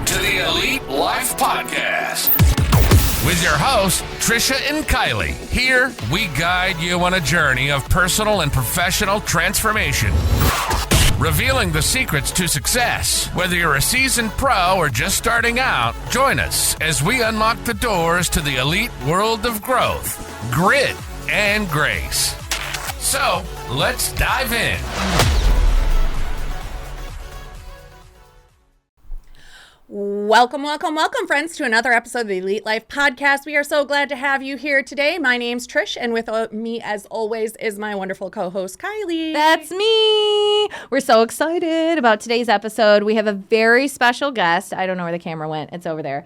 to the Elite Life Podcast with your hosts, Trisha and Kylie. Here, we guide you on a journey of personal and professional transformation, revealing the secrets to success. Whether you're a seasoned pro or just starting out, join us as we unlock the doors to the elite world of growth, grit, and grace. So, let's dive in. Welcome, friends, to another episode of the Elite Life Podcast. We are so glad to have you here today. My name's Trish, and with me, as always, is my wonderful co-host, Kylie. That's me. We're so excited about today's episode. We have a very special guest. I don't know where the camera went. It's over there.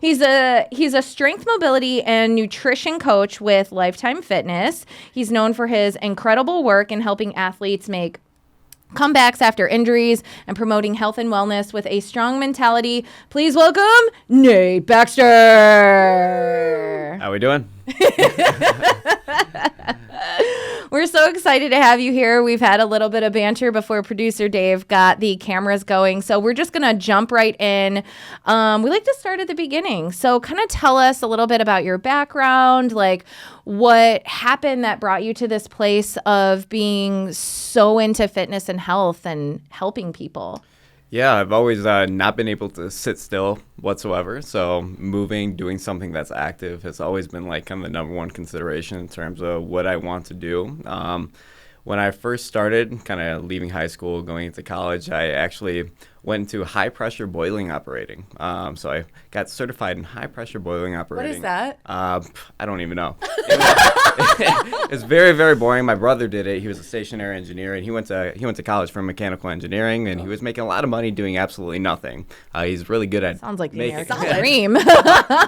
He's a strength, mobility, and nutrition coach with Lifetime Fitness. He's known for his incredible work in helping athletes make comebacks after injuries and promoting health and wellness with a strong mentality. Please welcome Nate Baxter. How we doing? We're so excited to have you here. We've had a little bit of banter before producer Dave got the cameras going. So we're just going to jump right in. We like to start at the beginning. So kind of tell us a little bit about your background, like what happened that brought you to this place of being so into fitness and health and helping people. Yeah, I've always not been able to sit still whatsoever. So moving, doing something that's active has always been like kind of the number one consideration in terms of what I want to do. When I first started kind of leaving high school, going into college, I actually went into high pressure boiling operating. So I got certified in high pressure boiling operating. What is that? I don't even know. It's very, very boring. My brother did it. He was a stationary engineer, and he went to college for mechanical engineering, and he was making a lot of money doing absolutely nothing. He's really good at Sounds like the American dream.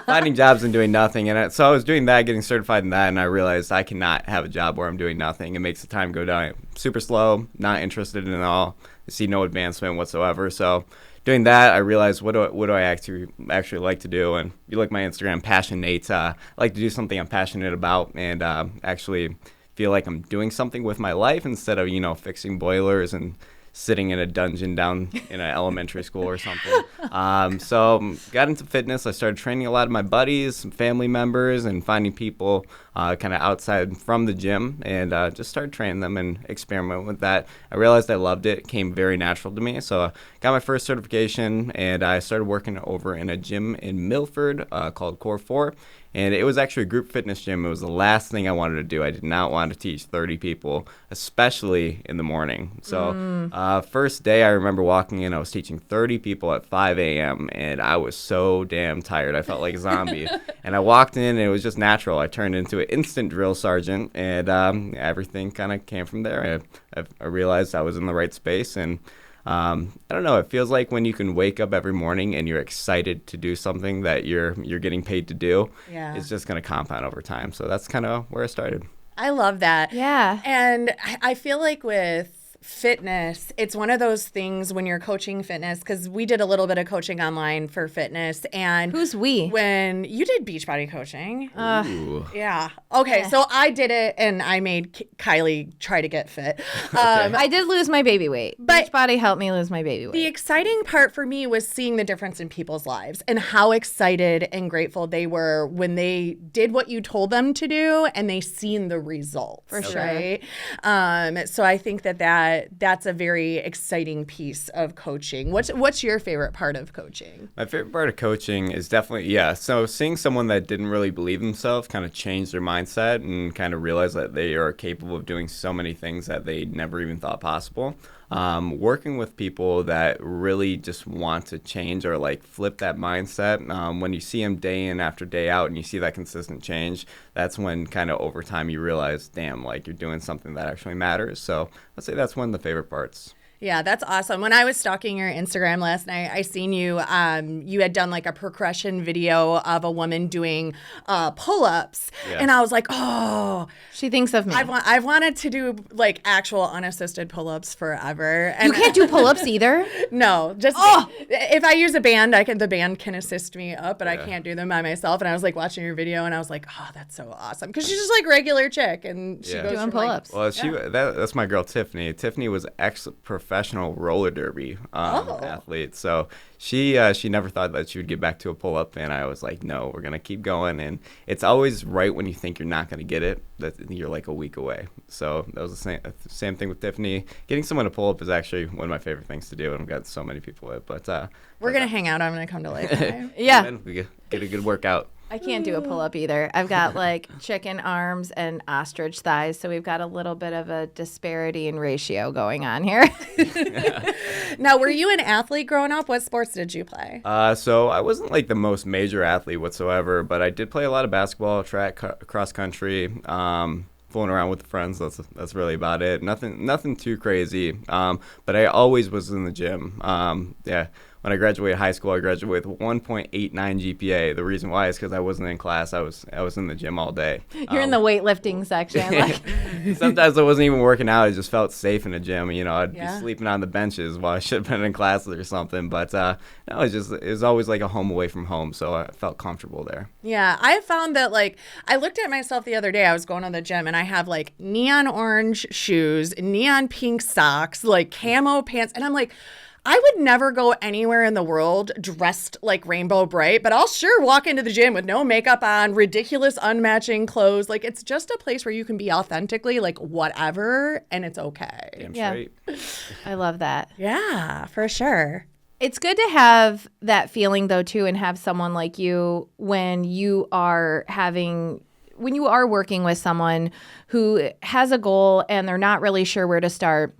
finding jobs and doing nothing. And so I was doing that, getting certified in that, and I realized I cannot have a job where I'm doing nothing. It makes the time go down super slow, not interested in it all. I see no advancement whatsoever. So doing that, I realized what do I actually like to do? And you look at my Instagram, Passionate. I like to do something I'm passionate about and actually feel like I'm doing something with my life instead of, fixing boilers and sitting in a dungeon down in an elementary school or something. So got into fitness. I started training a lot of my buddies, some family members, and finding people kind of outside from the gym, and just started training them and experiment with that. I realized I loved it. It came very natural to me. So I got my first certification, and I started working over in a gym in Milford called Core 4. And it was actually a group fitness gym. It was the last thing I wanted to do. I did not want to teach 30 people, especially in the morning. So first day I remember walking in, I was teaching 30 people at 5 a.m. and I was so damn tired. I felt like a zombie. And I walked in and it was just natural. I turned into an instant drill sergeant, and everything kind of came from there. I realized I was in the right space, and I don't know. It feels like when you can wake up every morning and you're excited to do something that you're getting paid to do, it's just going to compound over time. So that's kind of where I started. I love that. Yeah. And I feel like with fitness, it's one of those things when you're coaching fitness, because we did a little bit of coaching online for fitness. And Who's we? When you did Beachbody coaching. Ooh. Yeah. Okay. Yeah. So I did it, and I made Kylie try to get fit. I did lose my baby weight. But Beachbody helped me lose my baby weight. The exciting part for me was seeing the difference in people's lives and how excited and grateful they were when they did what you told them to do and they seen the results. For sure. Right? So I think that's a very exciting piece of coaching. What's your favorite part of coaching? My favorite part of coaching is definitely, so seeing someone that didn't really believe themselves kind of change their mindset and kind of realize that they are capable of doing so many things that they never even thought possible. Working with people that really just want to change or like flip that mindset, when you see them day in after day out and you see that consistent change, that's when kind of over time you realize, damn, like you're doing something that actually matters. So I'd say that's one of the favorite parts. Yeah, that's awesome. When I was stalking your Instagram last night, I seen you, you had done like a progression video of a woman doing pull-ups. Yeah. And I was like, oh. She thinks of me. I've wanted to do like actual unassisted pull-ups forever. And you can't do pull-ups either? No, just if I use a band, the band can assist me up, but I can't do them by myself. And I was like watching your video and I was like, oh, that's so awesome. Because she's just like regular chick and she goes doing pull-ups. Well, that's my girl, Tiffany. Tiffany was professional roller derby athlete. So she never thought that she would get back to a pull-up, and I was like, no, we're going to keep going. And it's always right when you think you're not going to get it that you're like a week away. So that was the same thing with Tiffany. Getting someone to pull up is actually one of my favorite things to do, and I've got so many people with. But we're going to hang out. I'm going to come to Lifetime. Yeah. We get a good workout. I can't do a pull-up either. I've got like chicken arms and ostrich thighs, so we've got a little bit of a disparity in ratio going on here. Now, were you an athlete growing up? What sports did you play? So I wasn't like the most major athlete whatsoever, but I did play a lot of basketball, track, cross country, fooling around with friends. That's really about it. Nothing too crazy. But I always was in the gym. When I graduated high school, I graduated with 1.89 GPA. The reason why is because I wasn't in class. I was in the gym all day. You're in the weightlifting section. Like. Sometimes I wasn't even working out. I just felt safe in the gym. I'd be Yeah. sleeping on the benches while I should have been in classes or something. But no, it was always like a home away from home, so I felt comfortable there. Yeah, I found that, like, I looked at myself the other day. I was going to the gym, and I have, like, neon orange shoes, neon pink socks, like, camo pants. And I'm like, I would never go anywhere in the world dressed like Rainbow Bright, but I'll sure walk into the gym with no makeup on, ridiculous unmatching clothes. Like, it's just a place where you can be authentically, like, whatever, and it's okay. Damn Yeah. straight. I love that. Yeah, for sure. It's good to have that feeling, though, too, and have someone like you when you are working with someone who has a goal and they're not really sure where to start.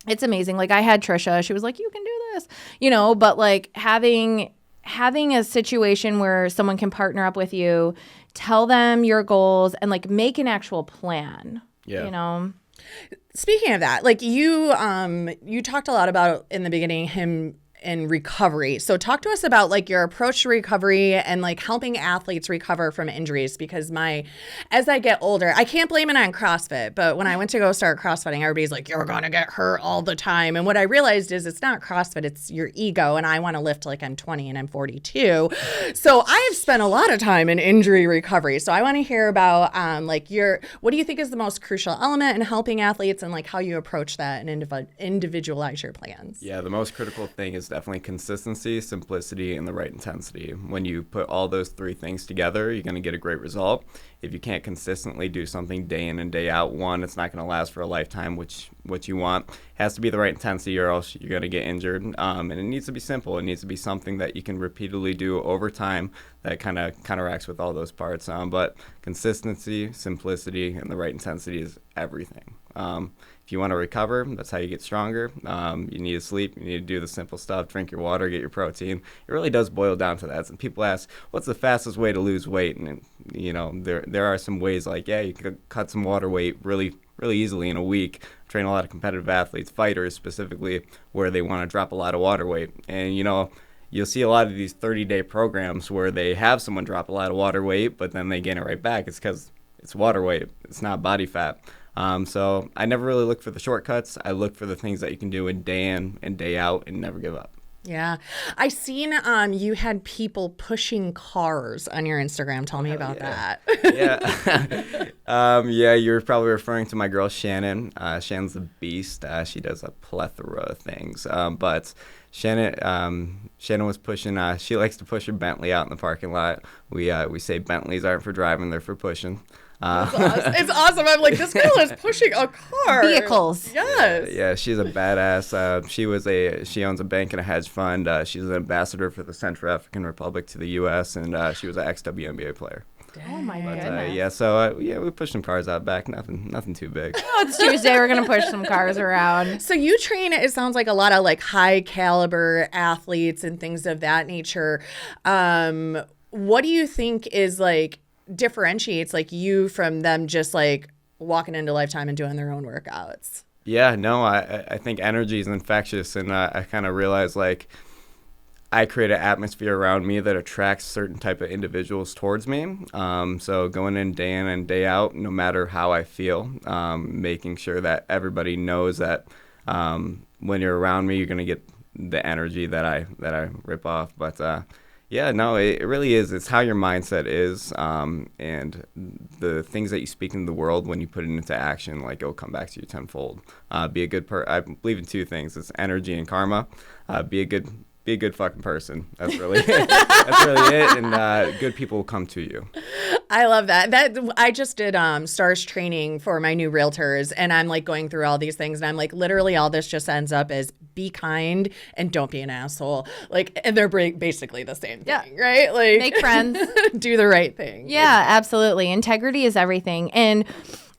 It's amazing. Like, I had Trisha. She was like, you can do this, but like having a situation where someone can partner up with you, tell them your goals, and like make an actual plan. Yeah. Speaking of that, like, you talked a lot about in the beginning him in recovery. So talk to us about like your approach to recovery and like helping athletes recover from injuries, because as I get older, I can't blame it on CrossFit, but when I went to go start CrossFitting, everybody's like, you're going to get hurt all the time. And what I realized is it's not CrossFit, it's your ego. And I want to lift like I'm 20 and I'm 42. So I have spent a lot of time in injury recovery. So I want to hear about what do you think is the most crucial element in helping athletes and like how you approach that and individualize your plans? Yeah, the most critical thing is definitely consistency, simplicity, and the right intensity. When you put all those three things together, you're going to get a great result. If you can't consistently do something day in and day out, one, it's not going to last for a lifetime, which what you want. It has to be the right intensity or else you're going to get injured. And it needs to be simple. It needs to be something that you can repeatedly do over time that kind of counteracts with all those parts. But consistency, simplicity, and the right intensity is everything. If you want to recover, that's how you get stronger. You need to sleep. You need to do the simple stuff. Drink your water. Get your protein. It really does boil down to that. And people ask, what's the fastest way to lose weight? And, there are some ways like, you can cut some water weight really, really easily in a week. I train a lot of competitive athletes, fighters specifically, where they want to drop a lot of water weight. And, you'll see a lot of these 30-day programs where they have someone drop a lot of water weight, but then they gain it right back. It's because it's water weight. It's not body fat. So I never really look for the shortcuts. I look for the things that you can do in and day out and never give up. Yeah. I seen you had people pushing cars on your Instagram. Tell me about that. Yeah. You're probably referring to my girl Shannon. Shannon's a beast. She does a plethora of things. But Shannon was pushing. She likes to push her Bentley out in the parking lot. We say Bentleys aren't for driving; they're for pushing. It's awesome. I'm like, this girl is pushing a car. Vehicles. Yes. Yeah, she's a badass. She owns a bank and a hedge fund. She's an ambassador for the Central African Republic to the U.S. and she was an ex-WNBA player. Oh my goodness. We pushed some cars out back. Nothing too big. Oh, it's Tuesday. We're gonna push some cars around. So you train, it sounds like, a lot of like high caliber athletes and things of that nature. What do you think is like differentiates like you from them just like walking into Lifetime and doing their own workouts? Yeah, no, I think energy is infectious, and I kind of realized like I create an atmosphere around me that attracts certain type of individuals towards me. So going in and day out, no matter how I feel, making sure that everybody knows that when you're around me, you're gonna get the energy that I rip off. But Yeah, no, it really is. It's how your mindset is, and the things that you speak into the world when you put it into action, like it'll come back to you tenfold. Be a good I believe in two things: it's energy and karma. Be a good fucking person. That's really that's really it, and good people will come to you. I love that. I just did STARS training for my new realtors, and I'm like going through all these things, and I'm like, literally all this just ends up as be kind and don't be an asshole. Like, and they're basically the same thing, right? Like, Make friends. Do the right thing. Yeah, absolutely. Integrity is everything. And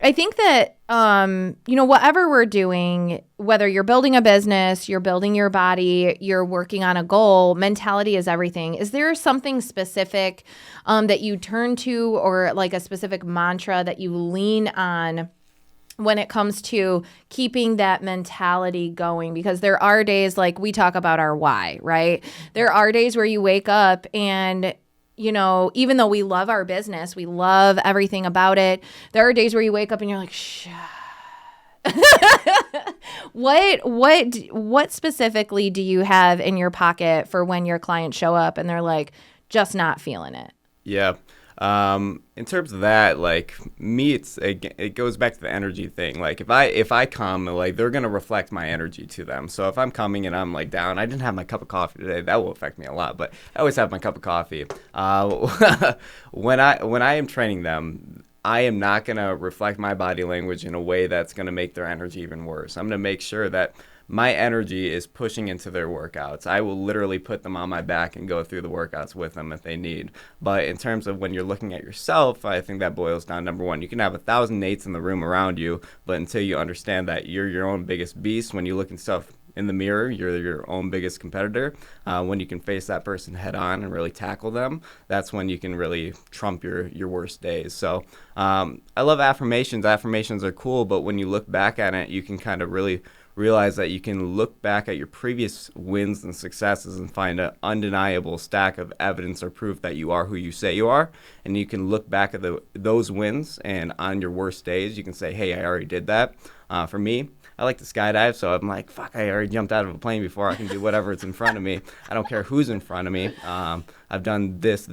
I think that, whatever we're doing, whether you're building a business, you're building your body, you're working on a goal, mentality is everything. Is there something specific that you turn to, or like a specific mantra that you lean on when it comes to keeping that mentality going? Because there are days, like we talk about our why, right? There are days where you wake up and even though we love our business, we love everything about it, there are days where you wake up and you're like, shh. What specifically do you have in your pocket for when your clients show up and they're like, just not feeling it? Yeah. In terms of that, like me, it goes back to the energy thing. Like if I come, like they're gonna reflect my energy to them. So if I'm coming and I'm like down, I didn't have my cup of coffee today, that will affect me a lot. But I always have my cup of coffee. When I am training them, I am not gonna reflect my body language in a way that's gonna make their energy even worse. I'm gonna make sure that my energy is pushing into their workouts. I will literally put them on my back and go through the workouts with them if they need. But in terms of when you're looking at yourself, I think that boils down, number one, you can have 1,000 Nates in the room around you, but until you understand that you're your own biggest beast, when you look at stuff in the mirror, you're your own biggest competitor. When you can face that person head on and really tackle them, that's when you can really trump your worst days. So I love affirmations. Affirmations are cool, but when you look back at it, you can kind of really realize that you can look back at your previous wins and successes and find an undeniable stack of evidence or proof that you are who you say you are. And you can look back at those wins, and on your worst days, you can say, hey, I already did that. For me, I like to skydive, so I'm like, fuck, I already jumped out of a plane before. I can do whatever it's in front of me. I don't care who's in front of me. I've done this,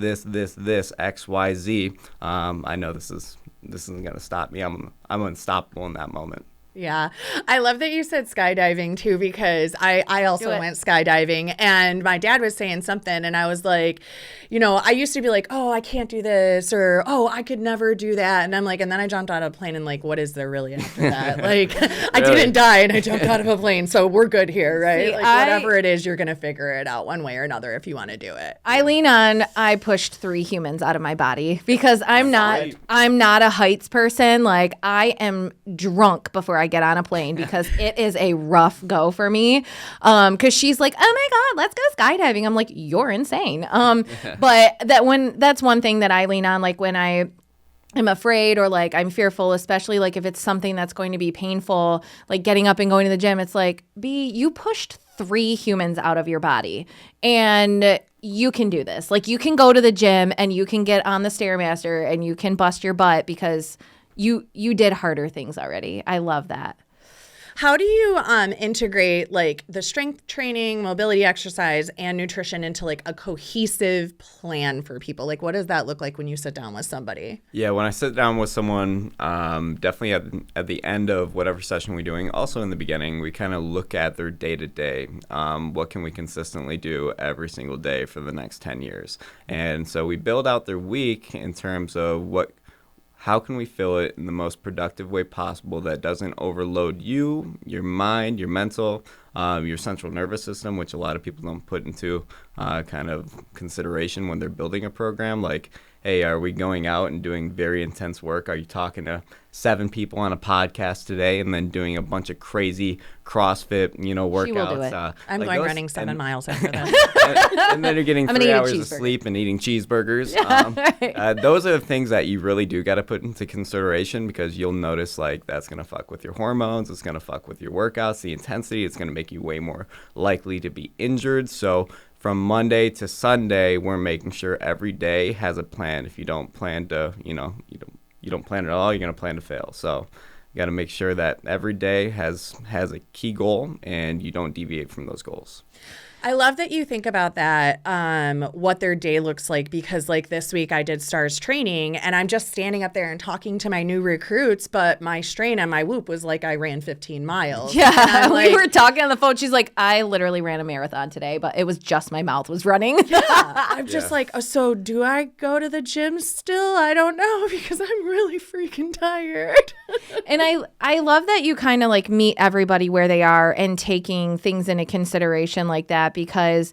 X, Y, Z. I know this isn't going to stop me. I'm unstoppable in that moment. Yeah. I love that you said skydiving too, because I also went skydiving, and my dad was saying something, and I was like, I used to be like, oh, I can't do this, or, oh, I could never do that. And I'm like, and then I jumped out of a plane, and like, what is there really after that? Like, I didn't die and I jumped out of a plane. So we're good here, right? See, whatever it is, you're going to figure it out one way or another if you want to do it. I lean on, I pushed 3 humans out of my body because I'm not a heights person. Like, I am drunk before I get on a plane because it is a rough go for me. Because she's like, oh my God, let's go skydiving. I'm like, you're insane. But that's one thing that I lean on, like when I am afraid or like I'm fearful, especially like if it's something that's going to be painful, like getting up and going to the gym. It's like, you pushed 3 humans out of your body and you can do this. Like, you can go to the gym and you can get on the Stairmaster and you can bust your butt because you did harder things already. I love that. How do you integrate like the strength training, mobility exercise, and nutrition into like a cohesive plan for people? Like, what does that look like when you sit down with somebody? Yeah, when I sit down with someone, definitely at the end of whatever session we're doing, also in the beginning, we kind of look at their day-to-day. What can we consistently do every single day for the next 10 years? And so we build out their week in terms of how can we fill it in the most productive way possible that doesn't overload you, your mind, your mental, your central nervous system, which a lot of people don't put into kind of consideration when they're building a program. Like, hey, are we going out and doing very intense work? Are you talking to 7 people on a podcast today and then doing a bunch of crazy CrossFit, workouts? She will do it. I'm going running 7 miles after that. and then you're getting 3 hours of sleep and eating cheeseburgers. Those are the things that you really do got to put into consideration, because you'll notice like that's going to fuck with your hormones. It's going to fuck with your workouts, the intensity. It's going to make you way more likely to be injured. So from Monday to Sunday, we're making sure every day has a plan. If you don't plan to, you don't plan at all, you're going to plan to fail. So You got to make sure that every day has a key goal and you don't deviate from those goals. I love that you think about that, what their day looks like, because like this week I did STARS training and I'm just standing up there and talking to my new recruits, but my strain on my whoop was like I ran 15 miles. Yeah, like, we were talking on the phone. She's like, I literally ran a marathon today, but it was just my mouth was running. I'm just like, oh, so do I go to the gym still? I don't know because I'm really freaking tired. And I love that you kind of like meet everybody where they are and taking things into consideration like that, because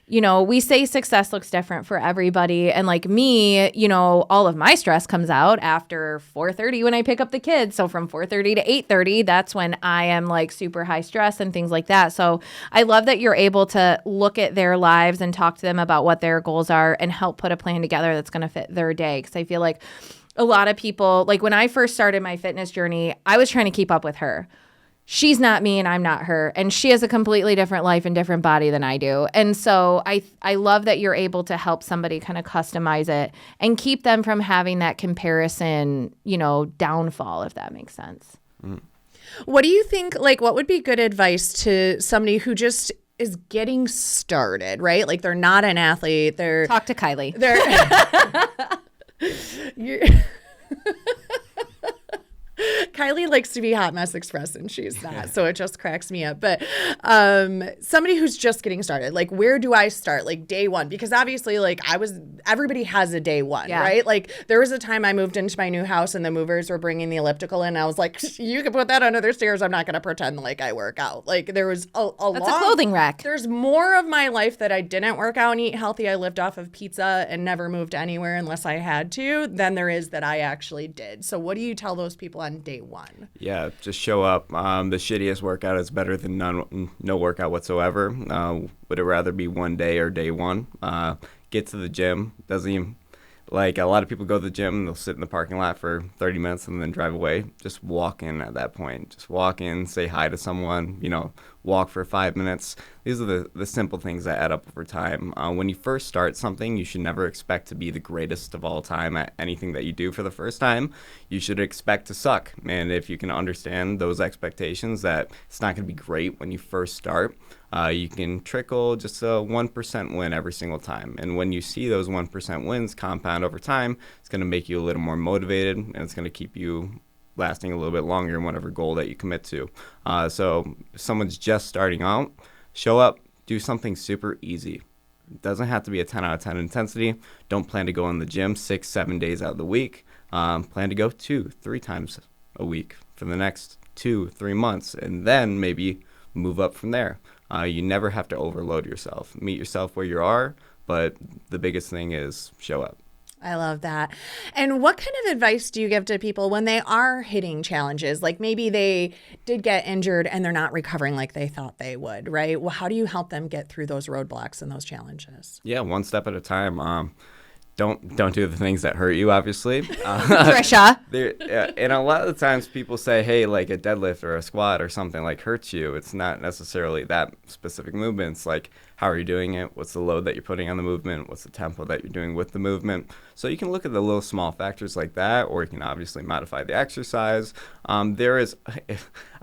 you know, we say success looks different for everybody. And like me, you know, all of my stress comes out after 4:30 when I pick up the kids. So from 4:30 to 8:30, that's when I am like super high stress and things like that. So I love that you're able to look at their lives and talk to them about what their goals are and help put a plan together that's going to fit their day. Because I feel like a lot of people, like when I first started my fitness journey, I was trying to keep up with her. She's not me and I'm not her. And she has a completely different life and different body than I do. And so I love that you're able to help somebody kind of customize it and keep them from having that comparison, you know, downfall, if that makes sense. Mm. What do you think, like, what would be good advice to somebody who just is getting started, right? Like they're not an athlete. Talk to Kylie. Kylie likes to be Hot Mess Express and she's not, so it just cracks me up. But somebody who's just getting started, like where do I start? Like day one, because obviously like everybody has a day one, right? Like there was a time I moved into my new house and the movers were bringing the elliptical in. And I was like, you can put that under the stairs. I'm not going to pretend like I work out. Like there was a clothing rack. There's more of my life that I didn't work out and eat healthy. I lived off of pizza and never moved anywhere unless I had to, than there is that I actually did. So what do you tell those people on day one? Yeah, just show up. The shittiest workout is better than no workout whatsoever. Would it rather be one day or day one? Get to the gym. Doesn't even, like a lot of people go to the gym, they'll sit in the parking lot for 30 minutes and then drive away. Just walk in at that point. Just walk in, say hi to someone, you know, walk for 5 minutes. These are the simple things that add up over time. When you first start something, you should never expect to be the greatest of all time at anything that you do for the first time. You should expect to suck. And if you can understand those expectations that it's not going to be great when you first start, you can trickle just a 1% win every single time. And when you see those 1% wins compound over time, it's going to make you a little more motivated and it's going to keep you lasting a little bit longer in whatever goal that you commit to. So if someone's just starting out, show up, do something super easy. It doesn't have to be a 10 out of 10 intensity. Don't plan to go in the gym 6-7 days out of the week. Plan to go 2-3 times a week for the next 2-3 months, and then maybe move up from there. You never have to overload yourself. Meet yourself where you are, but the biggest thing is show up. I love that. And what kind of advice do you give to people when they are hitting challenges? Like maybe they did get injured and they're not recovering like they thought they would, right? Well, how do you help them get through those roadblocks and those challenges? Yeah, one step at a time. Don't do the things that hurt you, obviously. Trisha. And a lot of the times people say, hey, like a deadlift or a squat or something like hurts you. It's not necessarily that specific movement. It's like, how are you doing it? What's the load that you're putting on the movement? What's the tempo that you're doing with the movement? So you can look at the little small factors like that, or you can obviously modify the exercise. I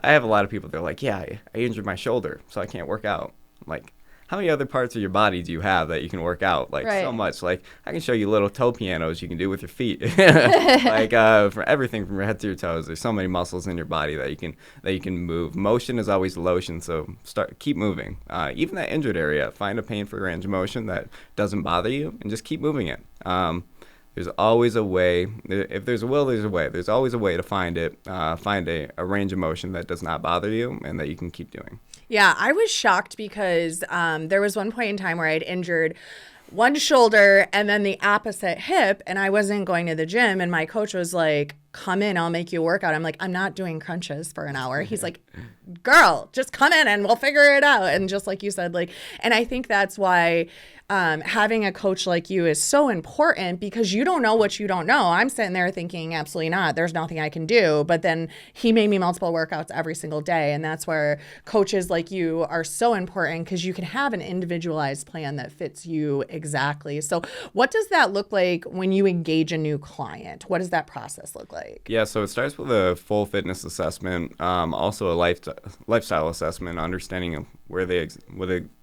have a lot of people, they're like, yeah, I injured my shoulder, so I can't work out. I'm like, how many other parts of your body do you have that you can work out? Like so much. Like I can show you little toe pianos you can do with your feet. Like for everything from your head to your toes. There's so many muscles in your body that you can move. Motion is always lotion, so keep moving. Even that injured area, find a pain-free range of motion that doesn't bother you, and just keep moving it. There's always a way. If there's a will, there's a way. There's always a way to find it. Find a range of motion that does not bother you and that you can keep doing. Yeah, I was shocked because there was one point in time where I'd injured one shoulder and then the opposite hip, and I wasn't going to the gym, and my coach was like, come in, I'll make you a workout. I'm like, I'm not doing crunches for an hour. He's like, girl, just come in and we'll figure it out. And just like you said, like, and I think that's why having a coach like you is so important, because you don't know what you don't know. I'm sitting there thinking, absolutely not. There's nothing I can do. But then he made me multiple workouts every single day. And that's where coaches like you are so important, because you can have an individualized plan that fits you exactly. So what does that look like when you engage a new client? What does that process look like? Yeah, so it starts with a full fitness assessment, also a lifestyle assessment, understanding what they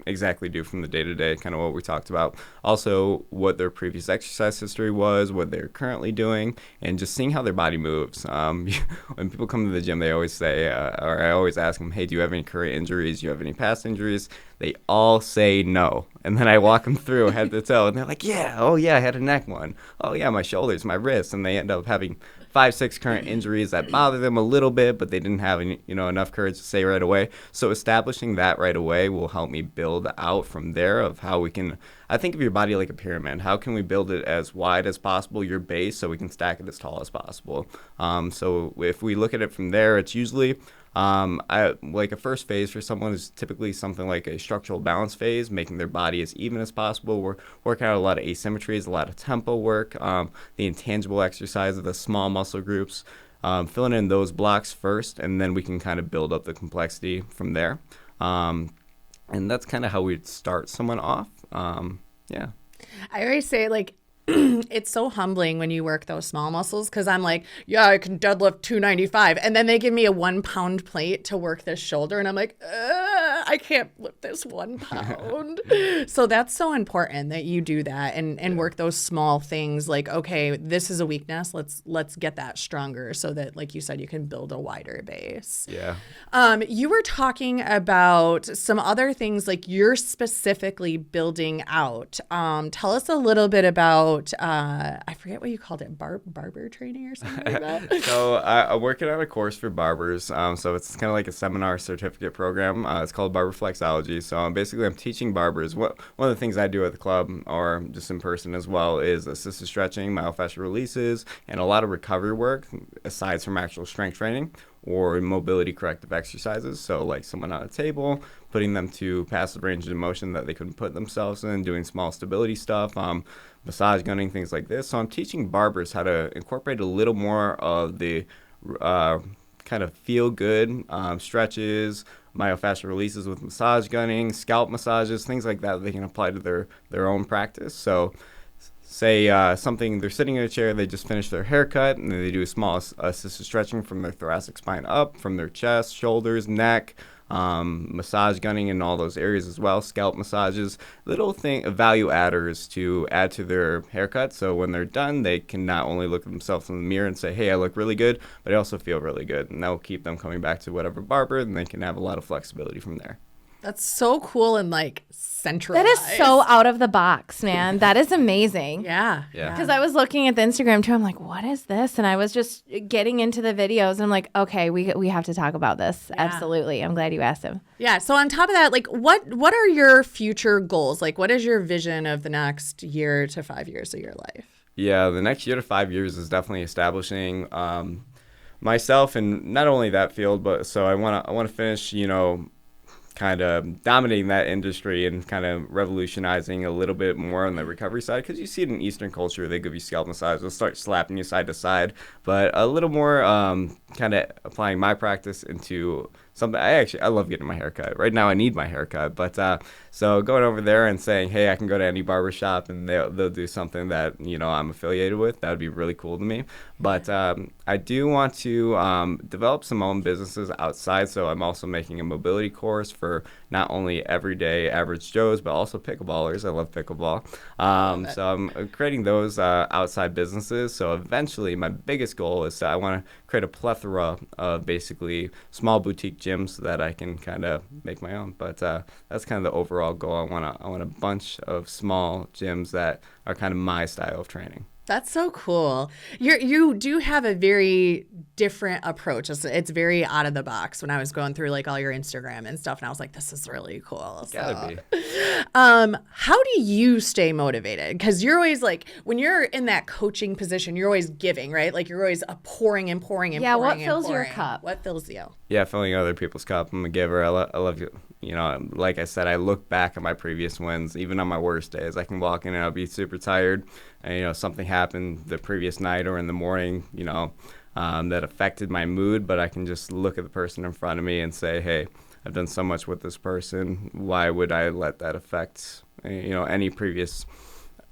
exactly do from the day-to-day, kind of what we talked about. Also, what their previous exercise history was, what they're currently doing, and just seeing how their body moves. When people come to the gym, they always say, or I always ask them, hey, do you have any current injuries? Do you have any past injuries? They all say no. And then I walk them through head to toe, and they're like, yeah, oh yeah, I had a neck one. Oh yeah, my shoulders, my wrists. And they end up having 5-6 current injuries that bother them a little bit, but they didn't have enough courage to say right away. So establishing that right away will help me build out from there of how we can, I think of your body like a pyramid. How can we build it as wide as possible, your base, so we can stack it as tall as possible? So if we look at it from there, it's usually like a first phase for someone is typically something like a structural balance phase, making their body as even as possible. We're working out a lot of asymmetries, a lot of tempo work, the intangible exercise of the small muscle groups, filling in those blocks first, and then we can kind of build up the complexity from there. And that's kind of how we'd start someone off. Yeah. I always say, like, it's so humbling when you work those small muscles, because I'm like, yeah, I can deadlift 295. And then they give me a 1 pound plate to work this shoulder. And I'm like, I can't lift this 1 pound. So that's so important that you do that and work those small things. Like, okay, this is a weakness. Let's get that stronger, so that, like you said, you can build a wider base. Yeah. You were talking about some other things like you're specifically building out. Tell us a little bit about, I forget what you called it, barber training or something like that. So I'm working on a course for barbers. So it's kind of like a seminar certificate program. It's called Barber Flexology. So basically I'm teaching barbers. One of the things I do at the club, or just in person as well, is assisted stretching, myofascial releases, and a lot of recovery work aside from actual strength training or mobility corrective exercises. So like someone on a table, putting them to passive range of motion that they couldn't put themselves in, doing small stability stuff, massage gunning, things like this. So I'm teaching barbers how to incorporate a little more of the kind of feel good stretches, myofascial releases with massage gunning, scalp massages, things like that they can apply to their own practice. So say something, they're sitting in a chair, they just finished their haircut, and then they do a small assisted stretching from their thoracic spine up, from their chest, shoulders, neck, massage gunning in all those areas as well, scalp massages, little value adders to add to their haircut. So when they're done, they can not only look at themselves in the mirror and say, hey, I look really good, but I also feel really good. And that will keep them coming back to whatever barber, and they can have a lot of flexibility from there. That's so cool and like centralized. That is so out of the box, man. That is amazing. Yeah. Because I was looking at the Instagram too. I'm like, what is this? And I was just getting into the videos. And I'm like, okay, we have to talk about this. Yeah. Absolutely. I'm glad you asked him. Yeah. So on top of that, like, what are your future goals? Like, what is your vision of the next year to 5 years of your life? Yeah, the next year to 5 years is definitely establishing myself in not only that field, but so I want to finish, kind of dominating that industry and kind of revolutionizing a little bit more on the recovery side, because you see it in Eastern culture. They give you scalp massage, they'll start slapping you side to side, but a little more kind of applying my practice into something. I love getting my hair cut. Right now I need my hair cut, but so going over there and saying, hey, I can go to any barber shop and they'll do something that I'm affiliated with, that would be really cool to me. But I do want to develop some own businesses outside, so I'm also making a mobility course for not only everyday average Joes, but also pickleballers. I love pickleball. So I'm creating those outside businesses. So eventually my biggest goal is I want to create a plethora of basically small boutique gyms so that I can kind of make my own. But that's kind of the overall goal. I want a bunch of small gyms that are kind of my style of training. That's so cool. You do have a very different approach. It's very out of the box when I was going through like all your Instagram and stuff, and I was like, this is really cool. Gotta be. How do you stay motivated? Because you're always like, when you're in that coaching position, you're always giving, right? Like you're always pouring and pouring and Yeah, pouring. what fills your cup? What fills you? Yeah, filling other people's cup. I'm a giver. I love you. You know, like I said, I look back at my previous wins, even on my worst days. I can walk in and I'll be super tired, and you know something happened the previous night or in the morning, you know, that affected my mood. But I can just look at the person in front of me and say, hey, I've done so much with this person. Why would I let that affect, you know, any previous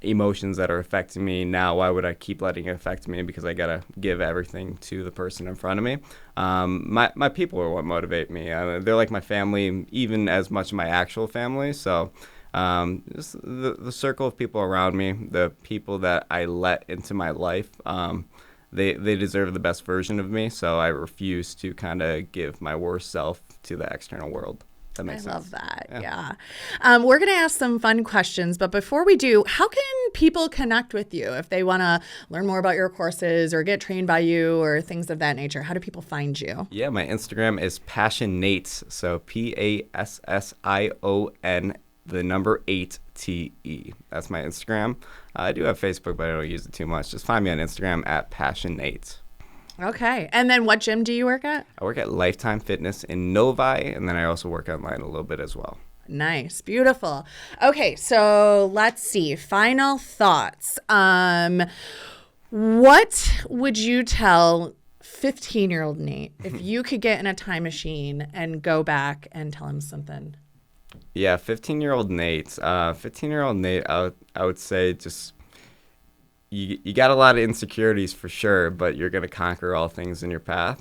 emotions that are affecting me now? Why would I keep letting it affect me? Because I gotta give everything to the person in front of me. My people are what motivate me. They're like my family, even as much as my actual family. So just the circle of people around me, the people that I let into my life, they deserve the best version of me. So I refuse to kind of give my worst self to the external world. That makes sense. Love that. Yeah. We're going to ask some fun questions, but before we do, how can people connect with you if they want to learn more about your courses or get trained by you or things of that nature? How do people find you? Yeah, my Instagram is Passionates. So PASSION, the number 8TE. That's my Instagram. I do have Facebook, but I don't use it too much. Just find me on Instagram at Passionates. Okay. And then what gym do you work at? I work at Lifetime Fitness in Novi, and then I also work online a little bit as well. Nice. Beautiful. Okay. So let's see. Final thoughts. What would you tell 15-year-old Nate if you could get in a time machine and go back and tell him something? Yeah, 15-year-old Nate. 15-year-old Nate, I would say just you got a lot of insecurities for sure, but you're going to conquer all things in your path.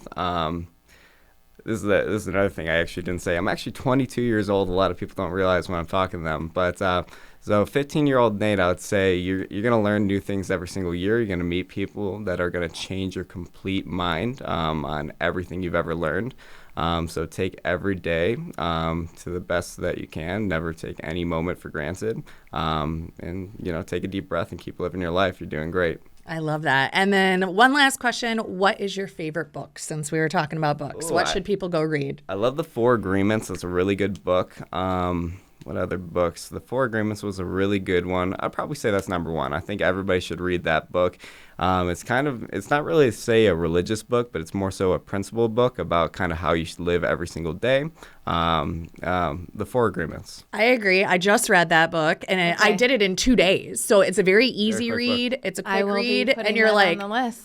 This is another thing I actually didn't say. I'm actually 22 years old. A lot of people don't realize when I'm talking to them. But so 15-year-old Nate, I would say you're going to learn new things every single year. You're going to meet people that are going to change your complete mind on everything you've ever learned. So take every day to the best that you can. Never take any moment for granted. And, you know, take a deep breath and keep living your life. You're doing great. I love that. And then one last question. What is your favorite book since we were talking about books? Ooh, what should people go read? I love The 4 Agreements. It's a really good book. What other books? The 4 Agreements was a really good one. I'd probably say that's number one. I think everybody should read that book. It's not really, say, a religious book, but it's more so a principle book about kind of how you should live every single day. The 4 Agreements. I agree. I just read that book, and I did it in 2 days. So it's a very easy read. Book. It's a quick read, and you're like,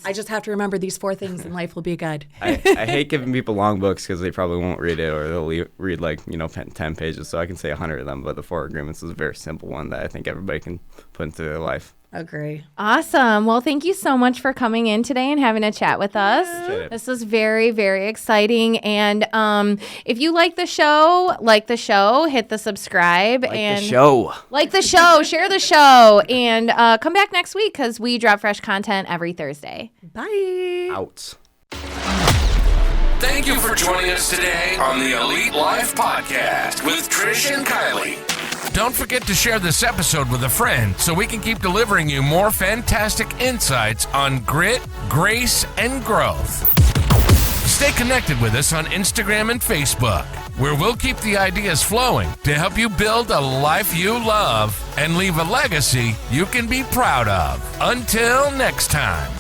I just have to remember these 4 things, and life will be good. I hate giving people long books because they probably won't read it, or they'll read 10 pages. So I can say 100 of them, but the 4 Agreements is a very simple one that I think everybody can put into their life. Agree. Awesome. Well, thank you so much for coming in today and having a chat with us. This was very, very exciting. And if you like the show, hit the subscribe. Like the show, share the show, and come back next week because we drop fresh content every Thursday. Bye. Out. Thank you for joining us today on the Elite Life Podcast with Trish and Kylie. Don't forget to share this episode with a friend so we can keep delivering you more fantastic insights on grit, grace, and growth. Stay connected with us on Instagram and Facebook, where we'll keep the ideas flowing to help you build a life you love and leave a legacy you can be proud of. Until next time.